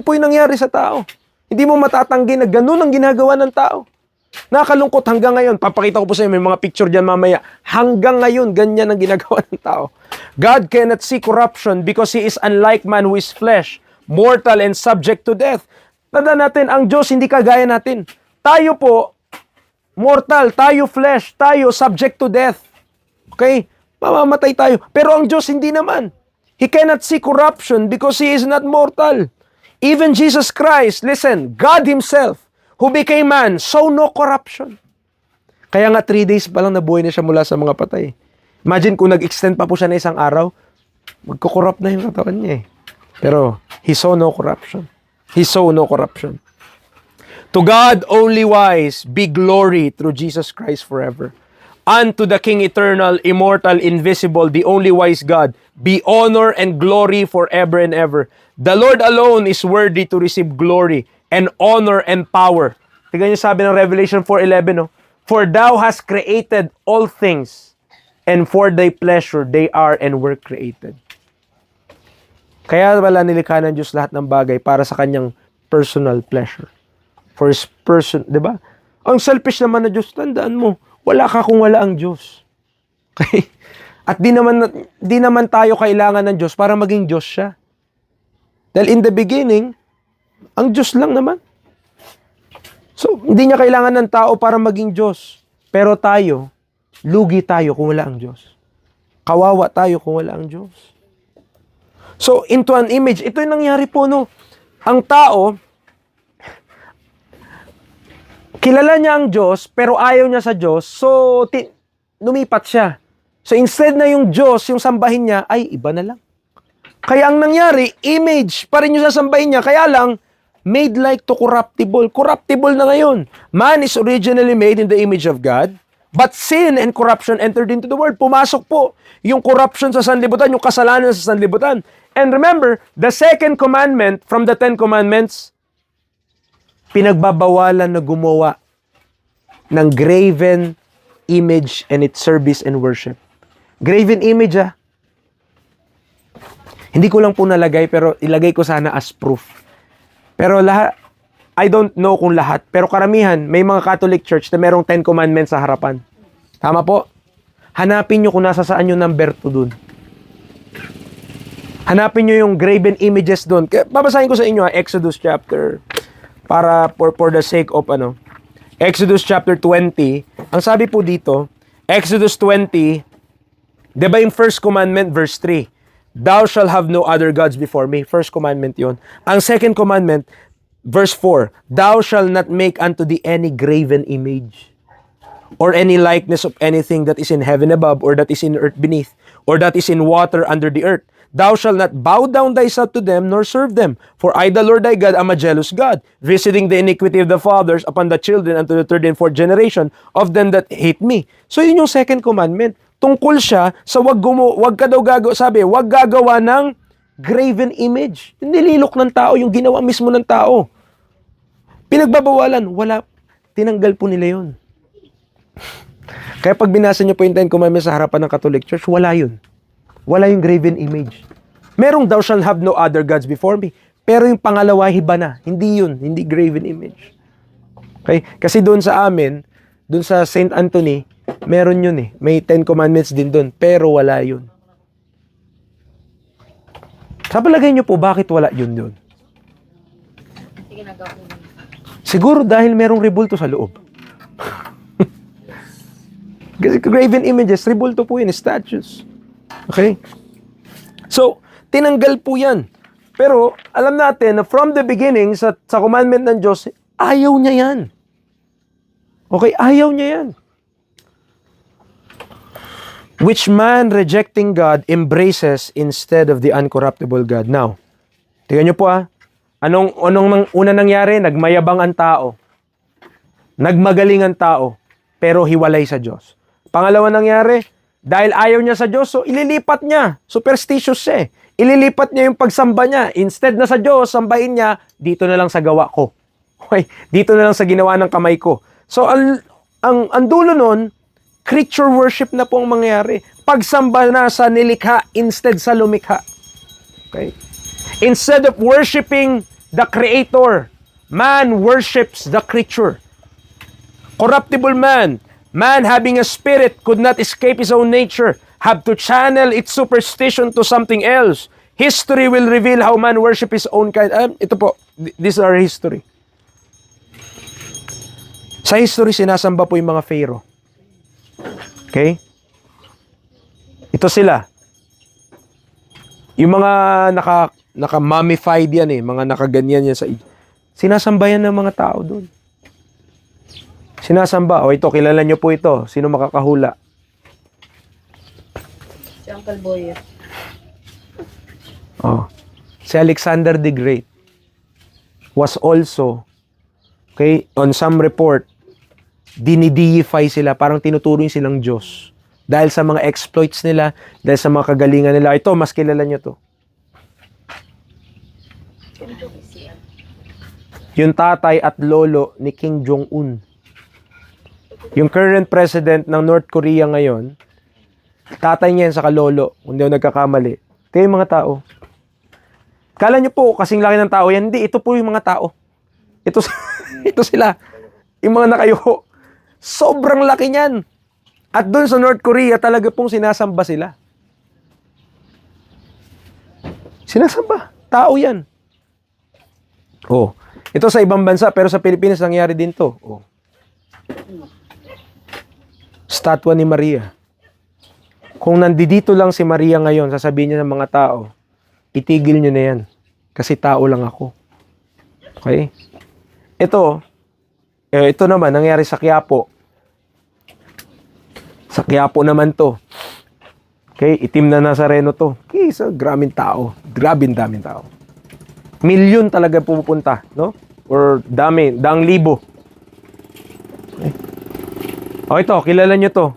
po yung nangyari sa tao. Hindi mo matatanggi na ganun ang ginagawa ng tao. Nakakalungkot hanggang ngayon. Papakita ko po sa inyo, may mga picture dyan mamaya. Hanggang ngayon, ganyan ang ginagawa ng tao. God cannot see corruption because He is unlike man who is flesh, mortal and subject to death. Tandaan natin, ang Diyos hindi kagaya natin. Tayo po, mortal, tayo flesh, tayo subject to death. Okay? Mamamatay tayo. Pero ang Diyos hindi naman. He cannot see corruption because He is not mortal. Even Jesus Christ, listen, God Himself, who became man, saw no corruption. Kaya nga 3 days pa lang nabuhay na siya mula sa mga patay. Imagine kung nag-extend pa po siya na isang araw, magkukorrupt na yung katawan niya eh. Pero He saw no corruption. He saw no corruption. To God only wise be glory through Jesus Christ forever. Unto the King eternal, immortal, invisible, the only wise God, be honor and glory forever and ever. The Lord alone is worthy to receive glory and honor and power. Tingnan niyo sabi ng Revelation 4:11, no? For thou hast created all things, and for thy pleasure they are and were created. Kaya wala nilikha ng Diyos lahat ng bagay para sa kanyang personal pleasure. For His person, di ba? Ang selfish naman na Diyos, tandaan mo, wala ka kung wala ang Diyos. Okay? At di naman tayo kailangan ng Diyos para maging Diyos siya. Dahil in the beginning, ang Diyos lang naman. So, hindi niya kailangan ng tao para maging Diyos. Pero tayo, lugi tayo kung wala ang Diyos. Kawawa tayo kung wala ang Diyos. So, into an image, ito yung nangyari po, no? Ang tao, kilala niya ang Diyos, pero ayaw niya sa Diyos, so lumipat siya. So instead na yung Diyos, yung sambahin niya, ay iba na lang. Kaya ang nangyari, image pa rin yung sasambahin niya, kaya lang, made like to corruptible. Corruptible na ngayon. Man is originally made in the image of God, but sin and corruption entered into the world. Pumasok po yung corruption sa sanlibutan, yung kasalanan sa sanlibutan. And remember, the second commandment from the 10 commandments, pinagbabawalan na gumawa ng graven image and its service and worship. Graven image, Hindi ko lang po nalagay, pero ilagay ko sana as proof. Pero lahat, I don't know kung lahat, pero karamihan, may mga Catholic Church na merong 10 commandments sa harapan. Tama po? Hanapin nyo kung nasa saan yung number 2 dun. Hanapin nyo yung graven images dun. Babasahin ko sa inyo, Exodus chapter, para for the sake of Exodus chapter 20, ang sabi po dito, Exodus 20, di ba yung first commandment, verse 3, thou shall have no other gods before me. First commandment yon. Ang second commandment, verse 4, thou shall not make unto thee any graven image, or any likeness of anything that is in heaven above, or that is in earth beneath, or that is in water under the earth. Thou shalt not bow down thyself to them, nor serve them. For I, the Lord thy God, am a jealous God, visiting the iniquity of the fathers upon the children unto the third and fourth generation of them that hate me. So yun yung second commandment. Tungkol siya sa wag gagawa ng graven image. Yung nililok ng tao, yung ginawa mismo ng tao. Pinagbabawalan, wala. Tinanggal po nila yun. Kaya pag binasa niyo po yung 10 commandments sa harapan ng Catholic Church, wala yun. Wala yung graven image. Merong thou shalt have no other gods before me. Pero yung pangalawa, hiba na. Hindi yun. Hindi graven image. Okay? Kasi doon sa amin, doon sa St. Anthony, meron yun eh. May 10 commandments din doon. Pero wala yun. Sa palagay nyo po, bakit wala yun doon? Siguro dahil merong rebulto sa loob. Kasi graven images, rebulto po yun, statues. Okay? So, tinanggal po yan. Pero, alam natin na from the beginning, sa commandment ng Diyos, ayaw niya yan. Okay? Ayaw niya yan. Which man rejecting God embraces instead of the uncorruptible God. Now, tingnan niyo po Anong una nangyari? Nagmayabang ang tao. Nagmagaling ang tao. Pero hiwalay sa Diyos. Pangalawa nangyari, dahil ayaw niya sa Diyos, so ililipat niya. Superstitious siya. Ililipat niya yung pagsamba niya. Instead na sa Diyos, sambahin niya, dito na lang sa gawa ko. Okay? Dito na lang sa ginawa ng kamay ko. So, ang dulo nun, creature worship na po ang mangyayari. Pagsamba na sa nilikha instead sa lumikha. Okay? Instead of worshiping the Creator, man worships the creature. Corruptible man, man having a spirit could not escape his own nature, have to channel its superstition to something else. History will reveal how man worship his own kind. Ito po, this is our history. Sa history, sinasamba po yung mga pharaoh. Okay? Ito sila. Yung mga naka-mummified yan eh, mga nakaganyan yan sa sinasamba yan ng mga tao doon. Sinasamba. O ito, kilala nyo po ito. Sino makakahula? Si Uncle Boyer. Oh. Si Alexander the Great was also, okay, on some report, dinideify sila, parang tinuturing silang Diyos. Dahil sa mga exploits nila, dahil sa mga kagalingan nila. Ito, mas kilala nyo to. Yung tatay at lolo ni Kim Jong-un. Yung current president ng North Korea ngayon, tatay niya yan sa kalolo, kung di ako nagkakamali. Ito yung mga tao. Kala nyo po, kasing laki ng tao yan. Hindi, ito po yung mga tao. Ito, ito sila. Yung mga nakayuko. Sobrang laki niyan. At doon sa North Korea, talaga pong sinasamba sila. Sinasamba. Tao yan. Oh. Ito sa ibang bansa, pero sa Pilipinas nangyari din to. Oh. Statwa ni Maria. Kung nandito lang si Maria ngayon, sasabihin niya ng mga tao, itigil nyo na yan. Kasi tao lang ako. Okay? Ito naman, nangyari sa Quiapo. Sa Quiapo naman to. Okay? Itim na Nazareno to. Okay, so, grabing tao. Grabing daming tao. Milyon talaga pupunta, no? Or daang libo. Okay. O ito, kilala nyo to.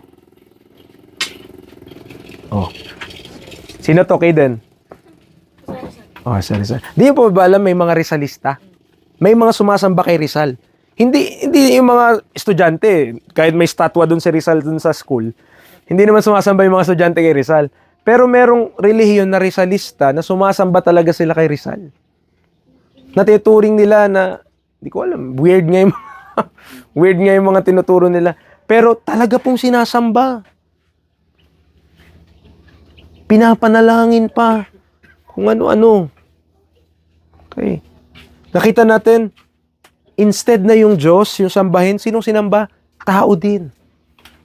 Oh. Sino to, Kaden? Oh, sorry. Di nyo pa ba alam may mga Rizalista? May mga sumasamba kay Rizal. Hindi yung mga estudyante. Kahit may statwa dun si Rizal dun sa school, hindi naman sumasamba yung mga estudyante kay Rizal. Pero merong relihiyon na Rizalista na sumasamba talaga sila kay Rizal. Natituring nila na, hindi ko alam, weird nga yung mga tinuturo nila. Pero talaga pong sinasamba. Pinapanalangin pa. Kung ano-ano. Okay. Nakita natin, instead na yung Diyos, yung sambahin, sinong sinamba? Tao din.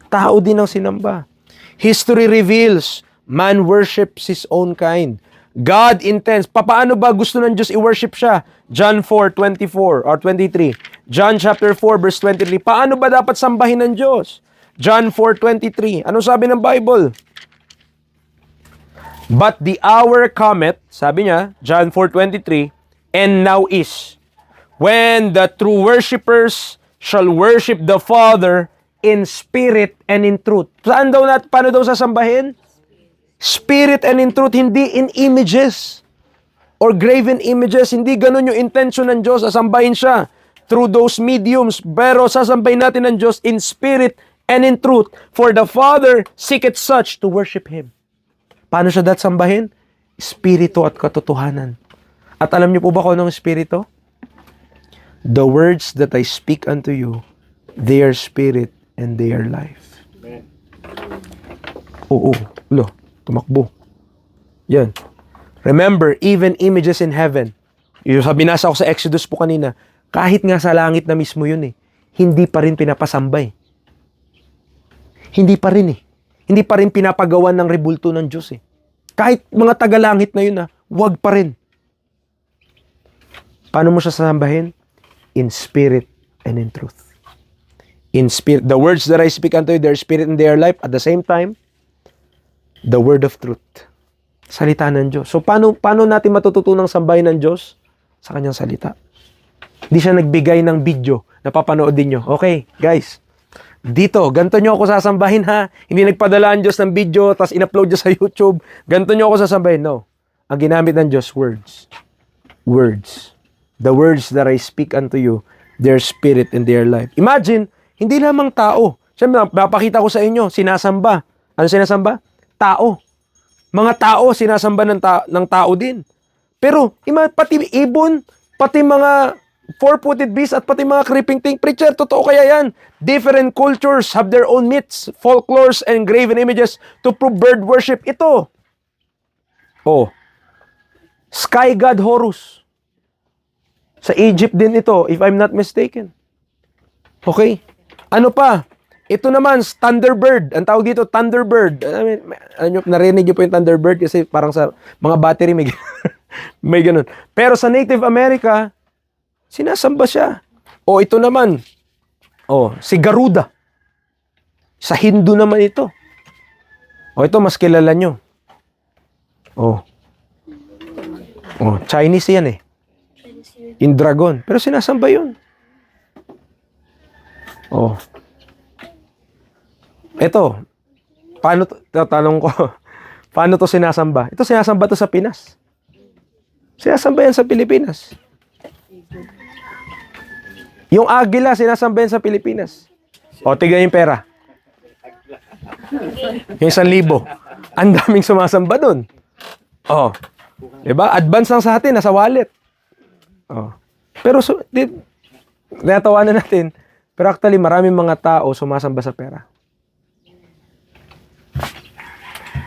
Tao din ang sinamba. History reveals, man worships his own kind. God intends. Paano ba gusto ng Diyos i-worship siya? John 4:24 or 23. John chapter 4 verse 23. Paano ba dapat sambahin ng Diyos? John 4:23. Ano sabi ng Bible? But the hour cometh, sabi niya, John 4:23, and now is, when the true worshipers shall worship the Father in spirit and in truth. Paano daw sasambahin? Spirit and in truth, hindi in images or graven images. Hindi ganun yung intention ng Diyos. Sasambahin siya through those mediums. Pero sasambahin natin ng Diyos in spirit and in truth. For the Father seeketh such to worship Him. Paano siya sambahin? Espiritu at katotohanan. At alam niyo po ba kung anong espiritu? The words that I speak unto you, they are spirit and they are life. Oo. Tumakbo. Yan. Remember, even images in heaven. Yung binasa ko sa Exodus po kanina, kahit nga sa langit na mismo yun hindi pa rin pinapasambay. Hindi pa rin Hindi pa rin pinapagawan ng rebulto ng Diyos Kahit mga tagalangit na yun wag pa rin. Paano mo siya sasambahin? In spirit and in truth. In spirit, the words that I speak unto you, their spirit and their life. At the same time, the word of truth. Salita ng Diyos. So, paano natin matututunang sambahin ng Diyos? Sa kanyang salita. Hindi siya nagbigay ng video na papanood din nyo. Okay, guys. Dito, ganito nyo ako sasambahin Hindi nagpadala ang Diyos ng video tapos in-upload nyo sa YouTube. Ganito nyo ako sasambahin. No. Ang ginamit ng Diyos, words. Words. The words that I speak unto you, their spirit and their life. Imagine, hindi lamang tao. Siyempre, napakita ko sa inyo, sinasamba. Ano sinasamba? Tao. Mga tao, sinasamba ng tao din. Pero, pati ibon, pati mga four-footed beasts, at pati mga creeping thing, preacher, totoo kaya yan? Different cultures have their own myths, folklores, and graven images to prove bird worship. Ito. Sky god Horus. Sa Egypt din ito, if I'm not mistaken. Okay? Ano pa? ito naman, Thunderbird. Ang tawag dito, Thunderbird. Narinig niyo po yung Thunderbird kasi parang sa mga battery may, may ganun. Pero sa Native America, sinasamba siya. O ito naman, si Garuda. Sa Hindu naman ito. O ito, mas kilala nyo. Chinese yan eh. In dragon. Pero sinasamba yun. Ito, tanong ko, paano to sinasamba? Ito sinasamba to sa Pinas. Sinasamba yan sa Pilipinas. Yung agila, sinasamba yan sa Pilipinas. Tignan yung pera. Yung 1,000. Ang daming sumasamba dun. Diba? Advance lang sa atin, nasa wallet. Pero, natawanan natin, pero actually, maraming mga tao sumasamba sa pera.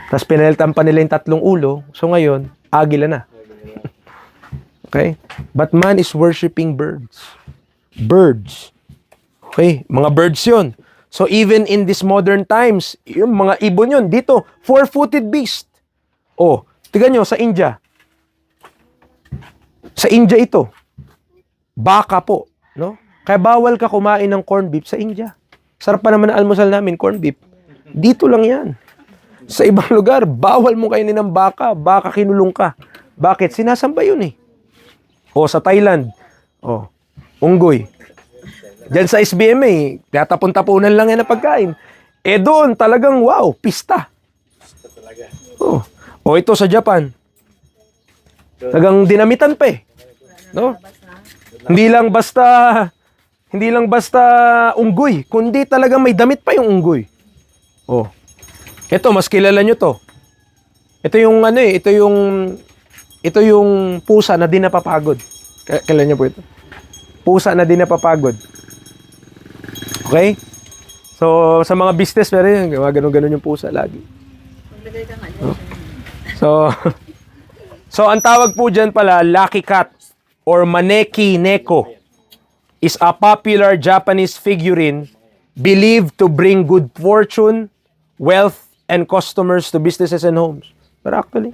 Tapos pinalitan pa nila yung 3 ulo. So ngayon, agila na. Okay? But man is worshiping birds. Birds. Okay? Mga birds yun. So even in these modern times, yung mga ibon yun, dito, 4-footed beast. Tignan nyo, sa India. Sa India ito. Baka po. No? Kaya bawal ka kumain ng corned beef sa India. Sarap pa naman ang almusal namin, corned beef. Dito lang yan. Sa ibang lugar, bawal mo kainin ng baka. Baka kinulong ka. Bakit? Sinasamba yun eh. Sa Thailand. Unggoy. Diyan sa SBMA, tatapon-tapunan lang yan na pagkain. Doon, talagang wow, pista. Ito sa Japan. Talagang dinamitan pa eh. No? Hindi lang basta unggoy, kundi talagang may damit pa yung unggoy. Ito, mas kilala nyo to. Ito yung pusa na di napapagod. Kilala nyo po ito. Pusa na di napapagod. Okay? So, sa mga business, pero yun, ganun-ganun yung pusa lagi. So, ang tawag po dyan pala, Lucky Cat or Maneki Neko is a popular Japanese figurine believed to bring good fortune, wealth, and customers to businesses and homes. Pero actually,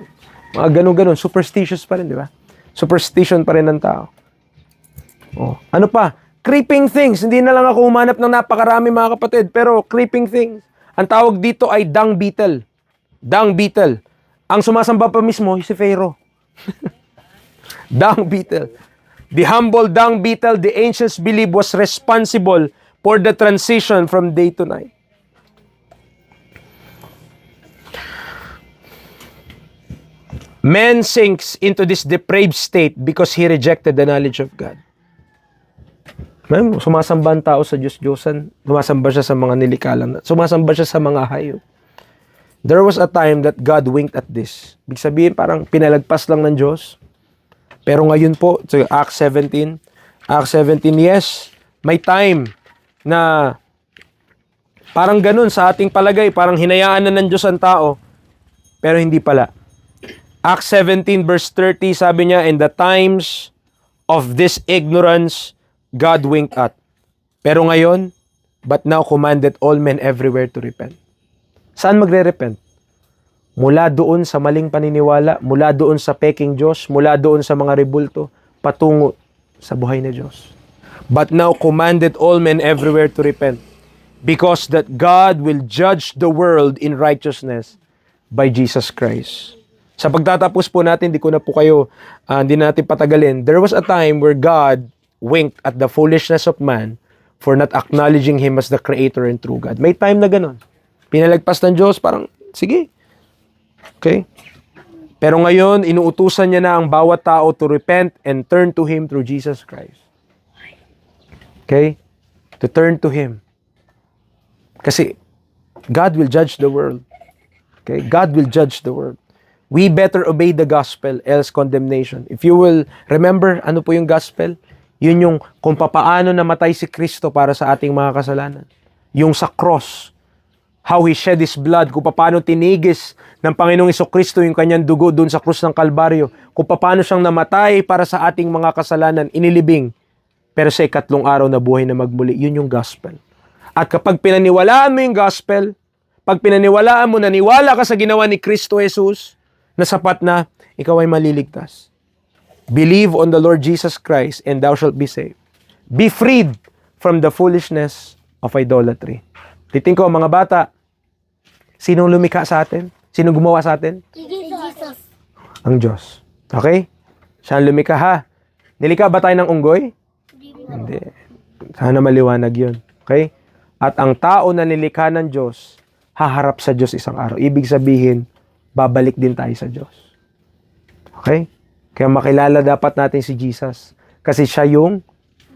mga ganun-ganun, superstitious pa rin, di ba? Superstition pa rin ng tao. Ano pa? Creeping things. Hindi na lang ako humanap ng napakarami, mga kapatid, pero creeping things. Ang tawag dito ay dung beetle. Dung beetle. Ang sumasamba pa mismo, si Pharaoh. Dung beetle. The humble dung beetle, the ancients believe was responsible for the transition from day to night. Man sinks into this depraved state because he rejected the knowledge of God. Sumasamba ang tao sa Diyos-Diyosan. Sumasamba siya sa mga nilikalang. Sumasamba siya sa mga hayop. There was a time that God winked at this. Ibig sabihin, parang pinalagpas lang ng Diyos. Pero ngayon po, so Acts 17, yes, may time na parang ganun sa ating palagay, parang hinayaan na ng Diyos ang tao, pero hindi pala. Acts 17 verse 30, sabi niya, in the times of this ignorance, God winked at. Pero ngayon, but now commanded all men everywhere to repent. Saan magre-repent? Mula doon sa maling paniniwala, mula doon sa peking Diyos, mula doon sa mga rebulto, patungo sa buhay na Diyos. But now commanded all men everywhere to repent, because that God will judge the world in righteousness by Jesus Christ. Sa pagtatapos po natin, hindi natin patagalin. There was a time where God winked at the foolishness of man for not acknowledging Him as the Creator and true God. May time na ganon. Pinalagpas ng Diyos, parang, sige. Okay? Pero ngayon, inuutusan niya na ang bawat tao to repent and turn to Him through Jesus Christ. Okay? To turn to Him. Kasi, God will judge the world. Okay? God will judge the world. We better obey the gospel, else condemnation. If you will remember, ano po yung gospel? Yun yung kung papaano namatay si Kristo para sa ating mga kasalanan. Yung sa cross. How He shed His blood. Kung paano tinigis ng Panginoong Jesucristo yung kanyang dugo doon sa krus ng Kalbaryo. Kung paano siyang namatay para sa ating mga kasalanan, inilibing. Pero sa ikatlong araw na buhay na magmuli. Yun yung gospel. At kapag pinaniwalaan mo yung gospel, pag pinaniwalaan mo, naniwala ka sa ginawa ni Kristo Jesus, na sapat na, ikaw ay maliligtas. Believe on the Lord Jesus Christ and thou shalt be saved. Be freed from the foolishness of idolatry. Titing ko, mga bata, sinong lumikha sa atin? Sinong gumawa sa atin? Jesus. Ang Diyos. Okay? Siya ang lumikha, ha? Nilikha ba tayo ng unggoy? Hindi. Sana maliwanag yun. Okay? At ang tao na nilikha ng Diyos, haharap sa Diyos isang araw. Ibig sabihin, babalik din tayo sa Diyos. Okay? Kaya makilala dapat natin si Jesus. Kasi siya yung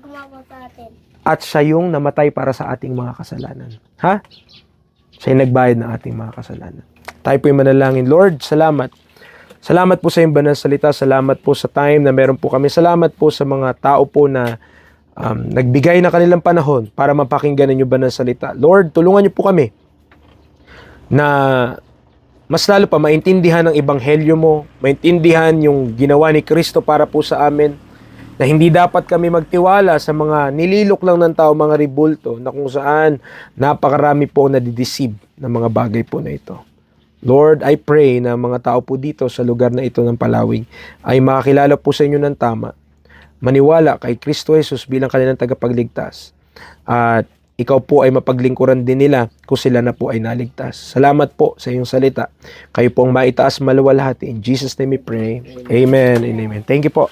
Gumawa sa atin. at siya yung namatay para sa ating mga kasalanan. Ha? Siya yung nagbayad ng ating mga kasalanan. Tayo po yung manalangin. Lord, salamat. Salamat po sa iyong banal salita. Salamat po sa time na meron po kami. Salamat po sa mga tao po na nagbigay na kanilang panahon para mapakinggan yung banal salita. Lord, tulungan niyo po kami na mas lalo pa maintindihan ang ebanghelyo mo, maintindihan yung ginawa ni Kristo para po sa amin, na hindi dapat kami magtiwala sa mga nililok lang ng tao, mga ribulto, na kung saan napakarami po nadideceive ng mga bagay po na ito. Lord, I pray na mga tao po dito sa lugar na ito ng Palawig ay makakilala po sa inyo ng tama, maniwala kay Kristo Jesus bilang kanilang tagapagligtas, at ikaw po ay mapaglingkuran din nila kung sila na po ay naligtas. Salamat po sa iyong salita. Kayo po ang maitaas maluwalhati. In Jesus' name we pray. Amen and amen. Thank you po.